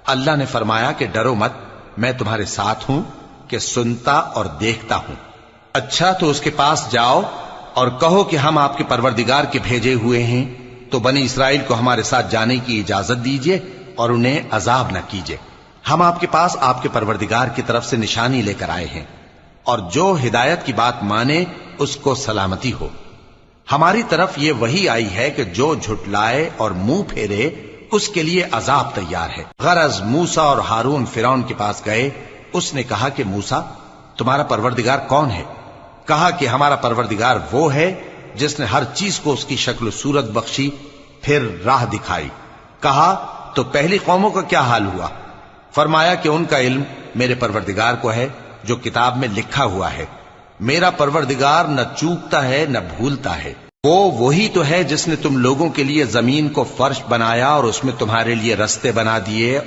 اللہ نے فرمایا کہ ڈرو مت، میں تمہارے ساتھ ہوں کہ سنتا اور دیکھتا ہوں۔ اچھا تو اس کے پاس جاؤ اور کہو کہ ہم آپ کے پروردگار کے بھیجے ہوئے ہیں، تو بنی اسرائیل کو ہمارے ساتھ جانے کی اجازت دیجیے اور انہیں عذاب نہ کیجیے۔ ہم آپ کے پاس آپ کے پروردگار کی طرف سے نشانی لے کر آئے ہیں، اور جو ہدایت کی بات مانے اس کو سلامتی ہو۔ ہماری طرف یہ وحی آئی ہے کہ جو جھٹلائے اور منہ پھیرے اس کے لیے عذاب تیار ہے۔ غرض موسیٰ اور ہارون فرعون کے پاس گئے، اس نے کہا کہ موسیٰ تمہارا پروردگار کون ہے؟ کہا کہ ہمارا پروردگار وہ ہے جس نے ہر چیز کو اس کی شکل و صورت بخشی، پھر راہ دکھائی۔ کہا تو پہلی قوموں کا کیا حال ہوا؟ فرمایا کہ ان کا علم میرے پروردگار کو ہے جو کتاب میں لکھا ہوا ہے۔ میرا پروردگار نہ چوکتا ہے نہ بھولتا ہے۔ وہ وہی تو ہے جس نے تم لوگوں کے لیے زمین کو فرش بنایا اور اس میں تمہارے لیے رستے بنا دیے